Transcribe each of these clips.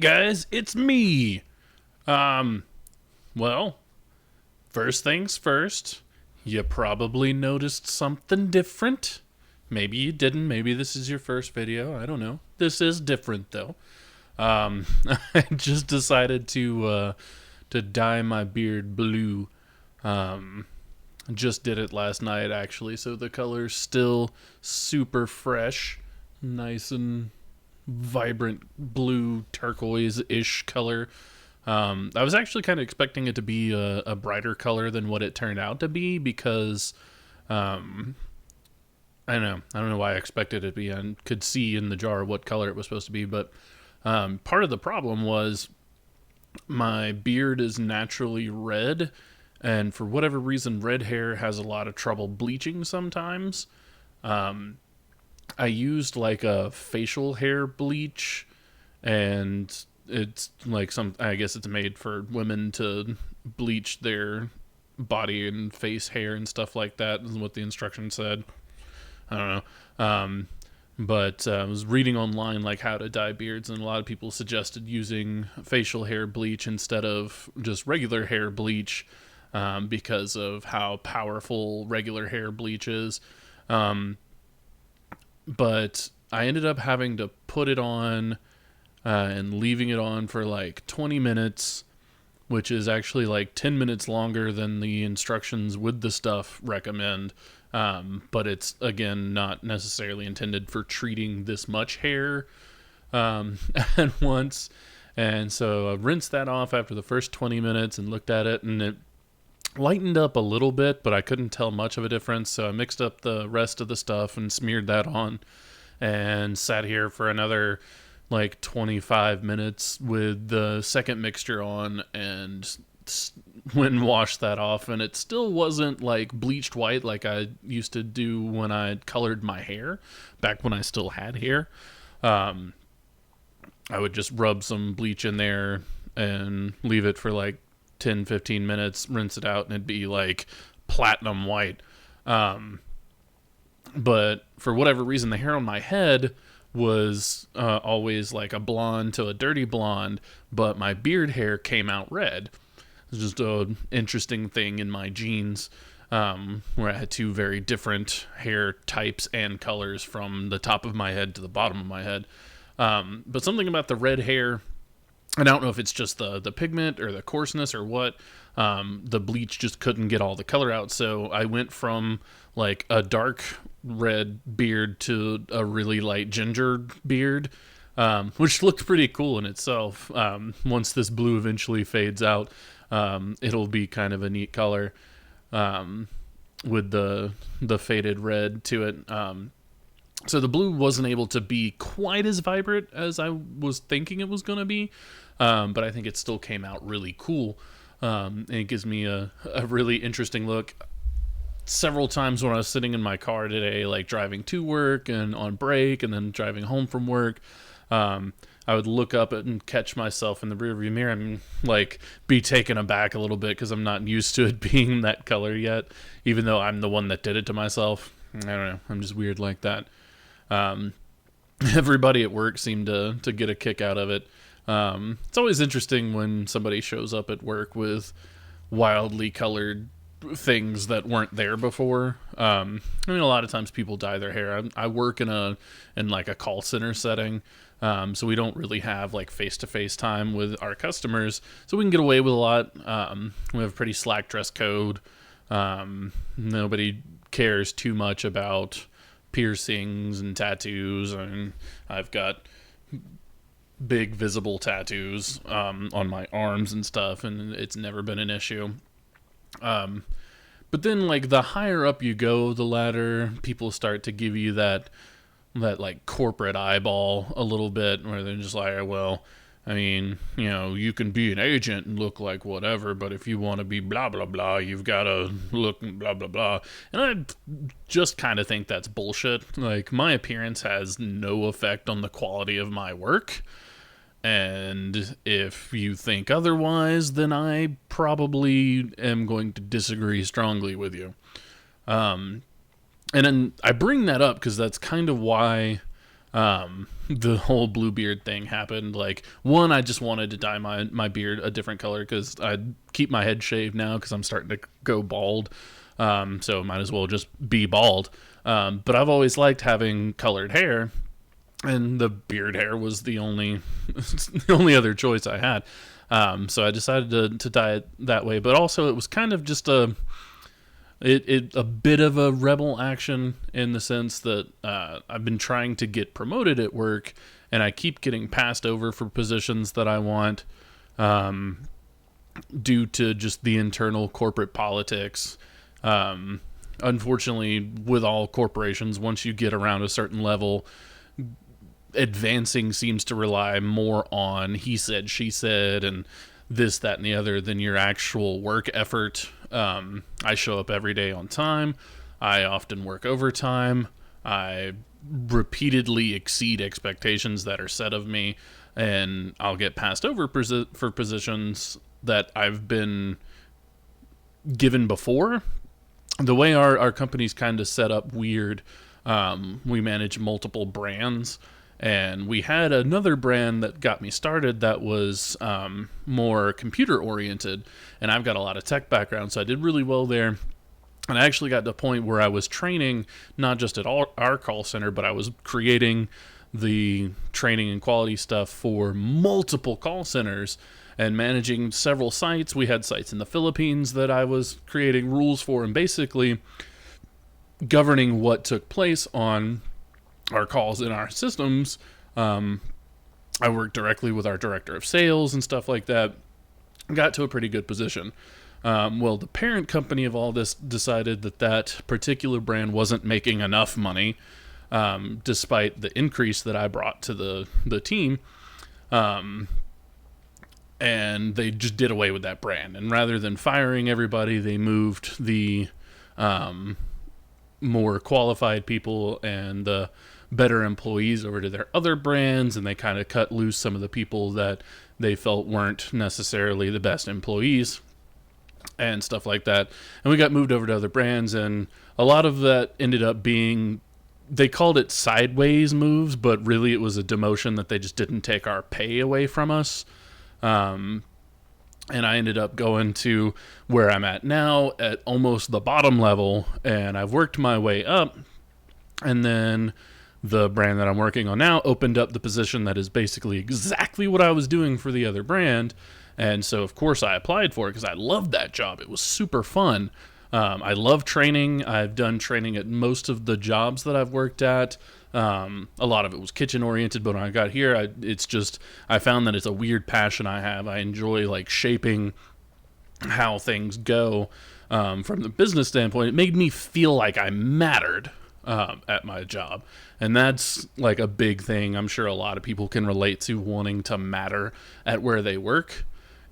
guys, it's me. Um, well, first things first, you probably noticed something different. Maybe you didn't. Maybe this is your first video. I don't know. This is different though. Um, I just decided to dye my beard blue. Um, just did it last night actually, so the color's still super fresh, nice and vibrant blue turquoise-ish color. I was actually kind of expecting it to be a brighter color than what it turned out to be because um, I don't know why I expected it to be. I could see in the jar what color it was supposed to be, but part of the problem was my beard is naturally red, and for whatever reason, red hair has a lot of trouble bleaching sometimes. Um, I used like a facial hair bleach, and it's like I guess it's made for women to bleach their body and face hair and stuff like that, is what the instructions said. I don't know. But I was reading online like how to dye beards, and a lot of people suggested using facial hair bleach instead of just regular hair bleach because of how powerful regular hair bleach is. Um, but I ended up having to put it on and leaving it on for like 20 minutes, which is actually like 10 minutes longer than the instructions with the stuff recommend. But it's, again, not necessarily intended for treating this much hair at once. And so I rinsed that off after the first 20 minutes and looked at it, and it lightened up a little bit, but I couldn't tell much of a difference. So I mixed up the rest of the stuff and smeared that on and sat here for another like 25 minutes with the second mixture on and went and washed that off, and it still wasn't like bleached white like I used to do when I colored my hair back when I still had hair. I would just rub some bleach in there and leave it for like 10-15 minutes, rinse it out, and it'd be like platinum white. But for whatever reason, the hair on my head was always like a blonde to a dirty blonde, but my beard hair came out red. It's just an interesting thing in my genes, where I had two very different hair types and colors from the top of my head to the bottom of my head. But something about the red hair, and I don't know if it's just the pigment or the coarseness or what, the bleach just couldn't get all the color out. So I went from like a dark red beard to a really light ginger beard, which looked pretty cool in itself. Once this blue eventually fades out, it'll be kind of a neat color with the faded red to it. So the blue wasn't able to be quite as vibrant as I was thinking it was going to be, but I think it still came out really cool. And it gives me a really interesting look. Several times when I was sitting in my car today, like driving to work and on break and then driving home from work, I would look up and catch myself in the rearview mirror and like be taken aback a little bit because I'm not used to it being that color yet, even though I'm the one that did it to myself. I don't know. I'm just weird like that. Everybody at work seemed to get a kick out of it. It's always interesting when somebody shows up at work with wildly colored things that weren't there before. I mean, a lot of times people dye their hair. I work in like a call center setting, so we don't really have like face-to-face time with our customers, so we can get away with a lot. We have a pretty slack dress code. Nobody cares too much about piercings and tattoos, and I've got big visible tattoos on my arms and stuff, and it's never been an issue. But then like the higher up you go the ladder, people start to give you that like corporate eyeball a little bit, where they're just like, well, I mean, you know, you can be an agent and look like whatever, but if you want to be blah, blah, blah, you've got to look blah, blah, blah. And I just kind of think that's bullshit. Like, my appearance has no effect on the quality of my work. And if you think otherwise, then I probably am going to disagree strongly with you. And then I bring that up because that's kind of why The whole Bluebeard thing happened. Like, one, I just wanted to dye my beard a different color because I keep my head shaved now because I'm starting to go bald. So might as well just be bald. But I've always liked having colored hair, and the beard hair was the only the only other choice I had. So I decided to dye it that way. But also, it was kind of just a bit of a rebel action in the sense that I've been trying to get promoted at work, and I keep getting passed over for positions that I want, due to just the internal corporate politics. Unfortunately, with all corporations, once you get around a certain level, advancing seems to rely more on he said, she said, and this, that, and the other than your actual work effort. I show up every day on time. I often work overtime. I repeatedly exceed expectations that are set of me, and I'll get passed over for positions that I've been given before. The way our company's kind of set up weird, we manage multiple brands, and we had another brand that got me started that was more computer oriented, and I've got a lot of tech background, so I did really well there. And I actually got to a point where I was training not just at our call center, but I was creating the training and quality stuff for multiple call centers and managing several sites. We had sites in the Philippines that I was creating rules for and basically governing what took place on our calls in our systems. I worked directly with our director of sales and stuff like that. Got to a pretty good position. Well, the parent company of all this decided that particular brand wasn't making enough money, despite the increase that I brought to the team. And they just did away with that brand. And rather than firing everybody, they moved the more qualified people and the better employees over to their other brands, and they kind of cut loose some of the people that they felt weren't necessarily the best employees and stuff like that. And we got moved over to other brands, and a lot of that ended up being, they called it sideways moves, but really it was a demotion that they just didn't take our pay away from us. And I ended up going to where I'm at now at almost the bottom level, and I've worked my way up. And then the brand that I'm working on now opened up the position that is basically exactly what I was doing for the other brand. And so, of course, I applied for it because I loved that job. It was super fun. I love training. I've done training at most of the jobs that I've worked at. A lot of it was kitchen oriented, but when I got here, I found that it's a weird passion I have. I enjoy like shaping how things go from the business standpoint. It made me feel like I mattered at my job, and that's like a big thing. I'm sure a lot of people can relate to wanting to matter at where they work.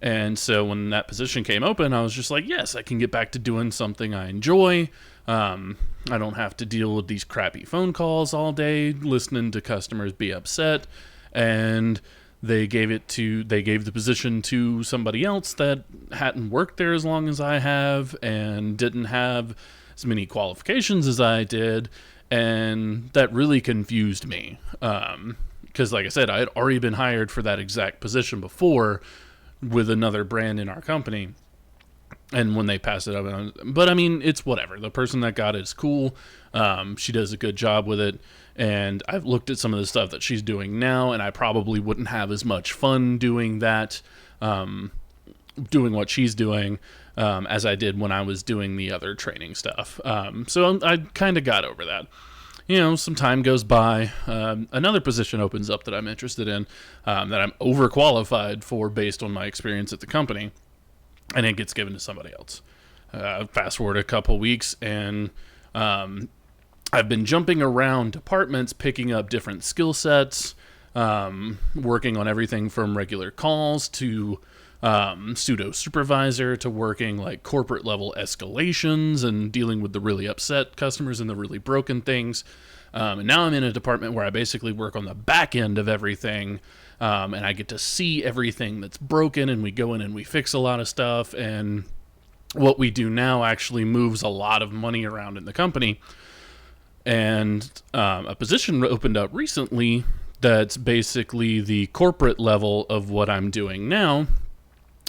And so when that position came open, I was just like, yes, I can get back to doing something I enjoy. I don't have to deal with these crappy phone calls all day, listening to customers be upset. And they gave the position to somebody else that hadn't worked there as long as I have and didn't have as many qualifications as I did. And that really confused me. Because like I said, I had already been hired for that exact position before with another brand in our company, and when they pass it up, but I mean, it's whatever. The person that got it is cool. She does a good job with it, and I've looked at some of the stuff that she's doing now, and I probably wouldn't have as much fun doing that, doing what she's doing, as I did when I was doing the other training stuff. So I kind of got over that. You know, some time goes by, another position opens up that I'm interested in, that I'm overqualified for based on my experience at the company, and it gets given to somebody else. Fast forward a couple weeks, and I've been jumping around departments, picking up different skill sets, working on everything from regular calls to pseudo supervisor to working like corporate level escalations and dealing with the really upset customers and the really broken things. And now I'm in a department where I basically work on the back end of everything. And I get to see everything that's broken, and we go in and we fix a lot of stuff. And what we do now actually moves a lot of money around in the company. And a position opened up recently that's basically the corporate level of what I'm doing now.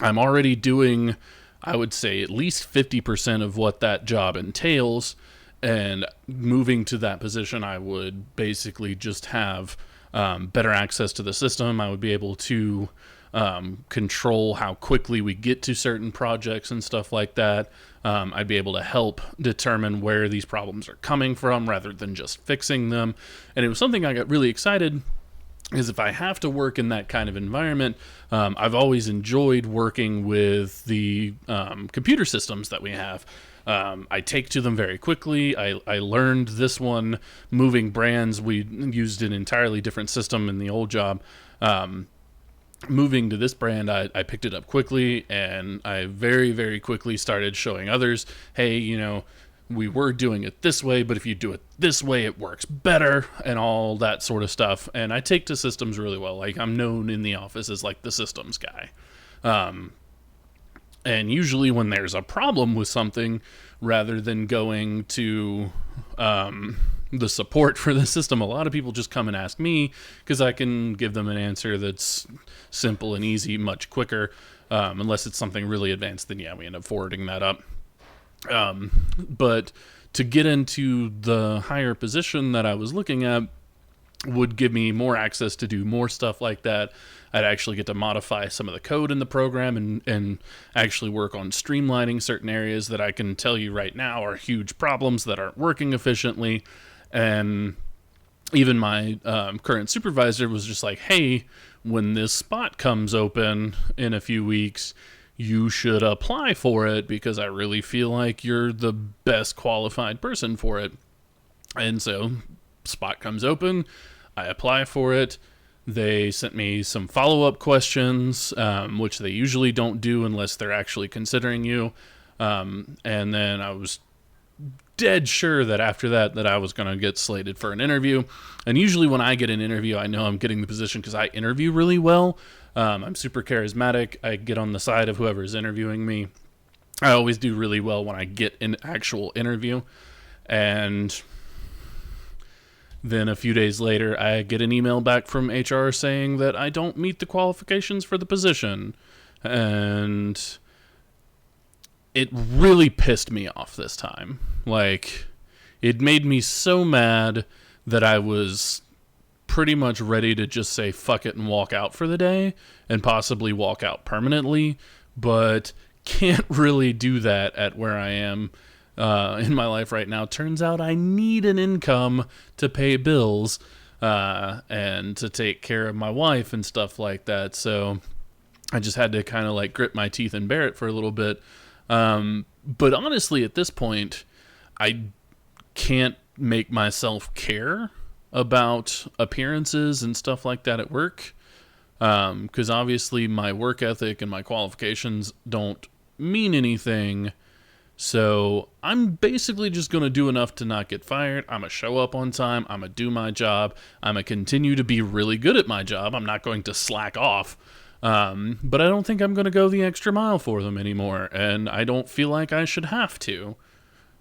I'm already doing, I would say, at least 50% of what that job entails. And moving to that position, I would basically just have better access to the system. I would be able to control how quickly we get to certain projects and stuff like that. I'd be able to help determine where these problems are coming from rather than just fixing them. And it was something I got really excited is if I have to work in that kind of environment. I've always enjoyed working with the computer systems that we have. I take to them very quickly. I learned this one moving brands. We used an entirely different system in the old job. Moving to this brand, I picked it up quickly, and I very, very quickly started showing others, hey, we were doing it this way, but if you do it this way, it works better, and all that sort of stuff. And I take to systems really well. Like, I'm known in the office as, like, the systems guy. And usually when there's a problem with something, rather than going to the support for the system, a lot of people just come and ask me because I can give them an answer that's simple and easy, much quicker. Unless it's something really advanced, then we end up forwarding that up. But to get into the higher position that I was looking at would give me more access to do more stuff like that. I'd actually get to modify some of the code in the program and actually work on streamlining certain areas that I can tell you right now are huge problems that aren't working efficiently. And even my current supervisor was just like, hey, when this spot comes open in a few weeks, you should apply for it because I really feel like you're the best qualified person for it. And so spot comes open, I apply for it. They sent me some follow-up questions, which they usually don't do unless they're actually considering you. And then I was dead sure that after that I was going to get slated for an interview. And usually when I get an interview, I know I'm getting the position because I interview really well. I'm super charismatic. I get on the side of whoever's interviewing me. I always do really well when I get an actual interview. And then a few days later, I get an email back from HR saying that I don't meet the qualifications for the position. And it really pissed me off this time. Like, it made me so mad that I was pretty much ready to just say fuck it and walk out for the day and possibly walk out permanently, but can't really do that at where I am in my life right now. Turns out I need an income to pay bills and to take care of my wife and stuff like that. So I just had to kind of like grit my teeth and bear it for a little bit. But honestly, at this point, I can't make myself care about appearances and stuff like that at work. Because obviously my work ethic and my qualifications don't mean anything. So I'm basically just going to do enough to not get fired. I'm going to show up on time. I'm going to do my job. I'm going to continue to be really good at my job. I'm not going to slack off. But I don't think I'm going to go the extra mile for them anymore. And I don't feel like I should have to.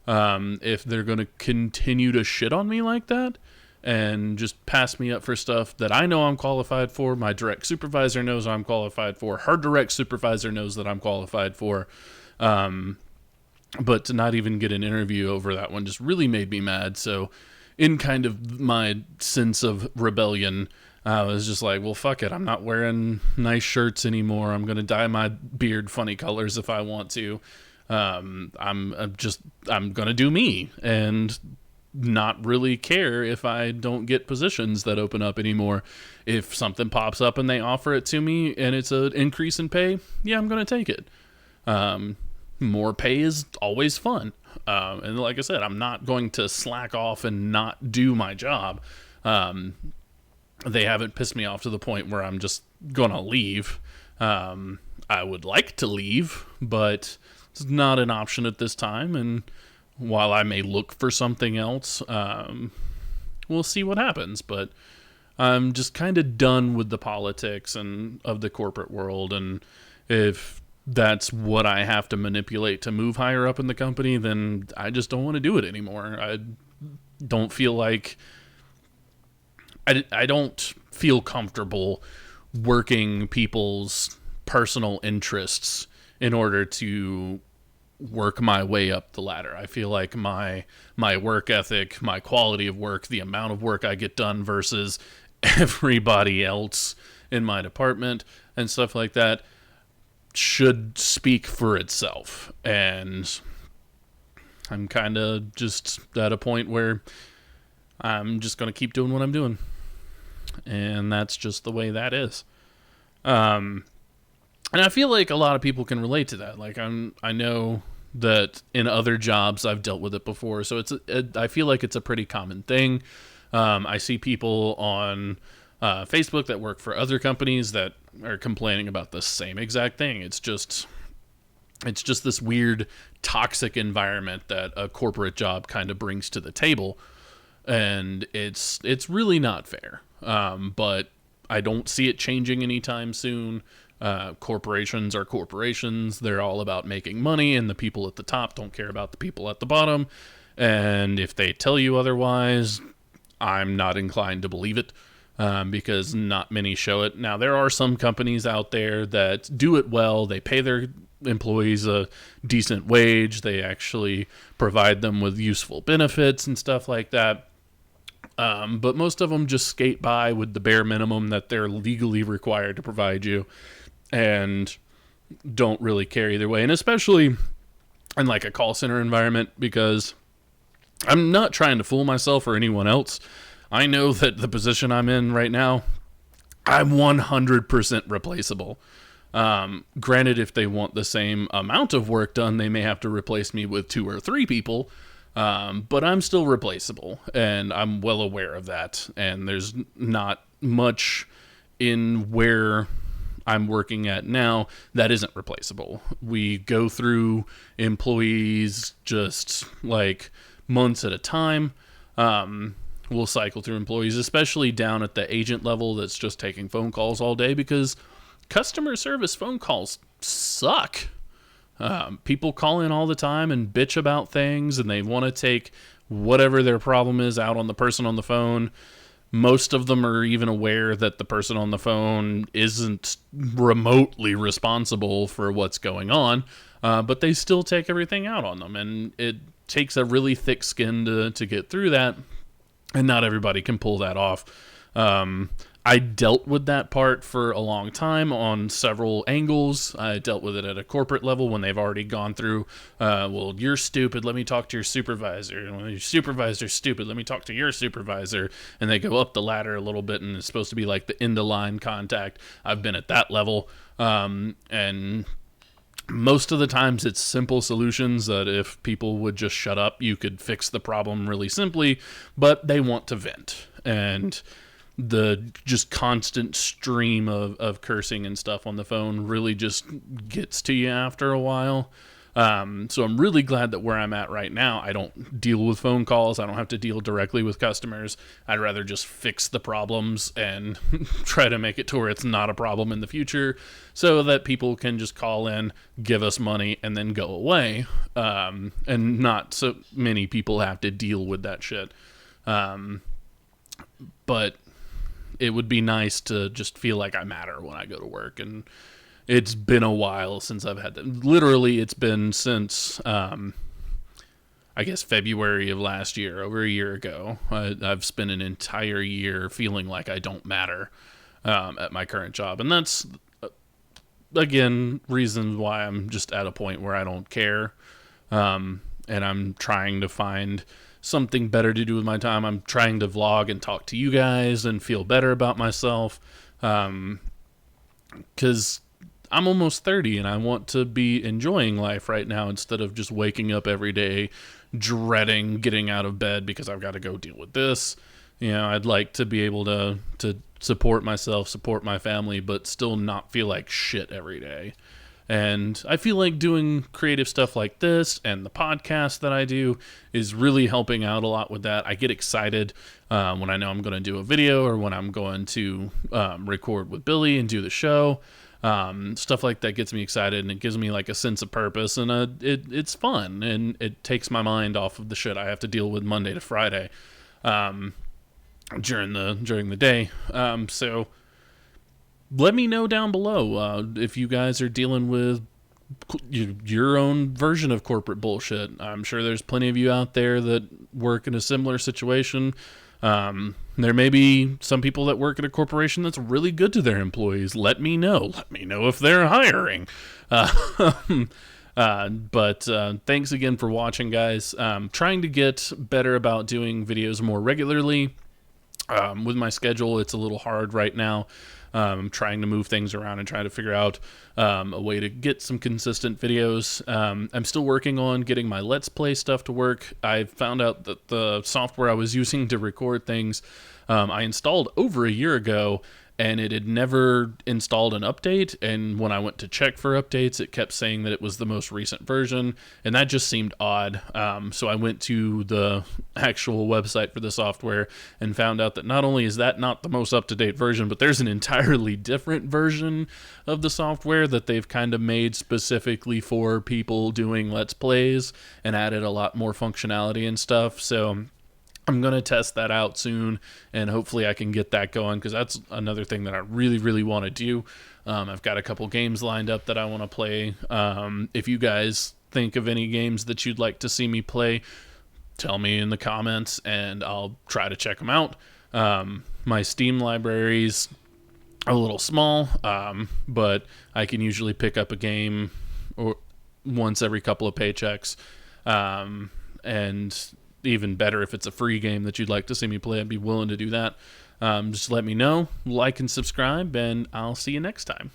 If they're going to continue to shit on me like that and just pass me up for stuff that I know I'm qualified for, my direct supervisor knows I'm qualified for, her direct supervisor knows that I'm qualified for, but to not even get an interview over that one just really made me mad. So in kind of my sense of rebellion, I was just like, well, fuck it. I'm not wearing nice shirts anymore. I'm going to dye my beard funny colors if I want to. I'm going to do me and not really care if I don't get positions that open up anymore. If something pops up and they offer it to me and it's an increase in pay, yeah, I'm going to take it. More pay is always fun. And like I said, I'm not going to slack off and not do my job. They haven't pissed me off to the point where I'm just going to leave. I would like to leave, but it's not an option at this time. And while I may look for something else, we'll see what happens. But I'm just kind of done with the politics and of the corporate world. And if that's what I have to manipulate to move higher up in the company, then I just don't want to do it anymore. don't feel like I don't feel comfortable working people's personal interests in order to work my way up the ladder. I feel like my work ethic, my quality of work, the amount of work I get done versus everybody else in my department and stuff like that should speak for itself. And I'm kind of just at a point where I'm just going to keep doing what I'm doing. And that's just the way that is. And I feel like a lot of people can relate to that. Like I know that in other jobs I've dealt with it before, so I feel like it's a pretty common thing. I see people on Facebook that work for other companies that are complaining about the same exact thing. It's just this weird toxic environment that a corporate job kind of brings to the table, and it's really not fair. But I don't see it changing anytime soon. Corporations are corporations. They're all about making money, and the people at the top don't care about the people at the bottom. And if they tell you otherwise, I'm not inclined to believe it, because not many show it. Now, there are some companies out there that do it well. They pay their employees a decent wage. They actually provide them with useful benefits and stuff like that. But most of them just skate by with the bare minimum that they're legally required to provide you and don't really care either way. And especially in like a call center environment, because I'm not trying to fool myself or anyone else. I know that the position I'm in right now, I'm 100% replaceable. Granted, if they want the same amount of work done, they may have to replace me with 2 or 3 people. But I'm still replaceable, and I'm well aware of that. And there's not much in where I'm working at now that isn't replaceable. We go through employees just like months at a time. We'll cycle through employees, especially down at the agent level that's just taking phone calls all day, because customer service phone calls suck. People call in all the time and bitch about things, and they want to take whatever their problem is out on the person on the phone. Most of them are even aware that the person on the phone isn't remotely responsible for what's going on, but they still take everything out on them, and it takes a really thick skin to get through that, and not everybody can pull that off. I dealt with that part for a long time on several angles. I dealt with it at a corporate level when they've already gone through, well, you're stupid, let me talk to your supervisor. And when your supervisor's stupid, let me talk to your supervisor. And they go up the ladder a little bit, and it's supposed to be like the end-of-line contact. I've been at that level. And most of the times it's simple solutions that if people would just shut up, you could fix the problem really simply, but they want to vent. And the just constant stream of cursing and stuff on the phone really just gets to you after a while. So I'm really glad that where I'm at right now, I don't deal with phone calls. I don't have to deal directly with customers. I'd rather just fix the problems and try to make it to where it's not a problem in the future, so that people can just call in, give us money, and then go away. And not so many people have to deal with that shit. But it would be nice to just feel like I matter when I go to work. And it's been a while since I've had that. Literally, it's been since, I guess, February of last year, over a year ago. I've spent an entire year feeling like I don't matter at my current job. And that's, again, reasons why I'm just at a point where I don't care. And I'm trying to find something better to do with my time. I'm trying to vlog and talk to you guys and feel better about myself, because I'm almost 30 and I want to be enjoying life right now instead of just waking up every day dreading getting out of bed because I've got to go deal with this. You know, I'd like to be able to support myself, support my family, but still not feel like shit every day. And I feel like doing creative stuff like this and the podcast that I do is really helping out a lot with that. I get excited when I know I'm going to do a video or when I'm going to record with Billy and do the show. Stuff like that gets me excited, and it gives me like a sense of purpose, and it's fun, and it takes my mind off of the shit I have to deal with Monday to Friday during the day. So let me know down below if you guys are dealing with your own version of corporate bullshit. I'm sure there's plenty of you out there that work in a similar situation. There may be some people that work at a corporation that's really good to their employees. Let me know. Let me know if they're hiring. But thanks again for watching, guys. Trying to get better about doing videos more regularly. With my schedule, it's a little hard right now. Trying to move things around and trying to figure out a way to get some consistent videos. I'm still working on getting my Let's Play stuff to work. I found out that the software I was using to record things, I installed over a year ago, and it had never installed an update, and when I went to check for updates, it kept saying that it was the most recent version, and that just seemed odd. So I went to the actual website for the software and found out that not only is that not the most up-to-date version, but there's an entirely different version of the software that they've kind of made specifically for people doing Let's Plays and added a lot more functionality and stuff. So I'm going to test that out soon, and hopefully I can get that going, because that's another thing that I really, really want to do. I've got a couple games lined up that I want to play. If you guys think of any games that you'd like to see me play, tell me in the comments, and I'll try to check them out. My Steam library's a little small, but I can usually pick up a game or once every couple of paychecks, and even better if it's a free game that you'd like to see me play. I'd be willing to do that. Just let me know, like and subscribe, and I'll see you next time.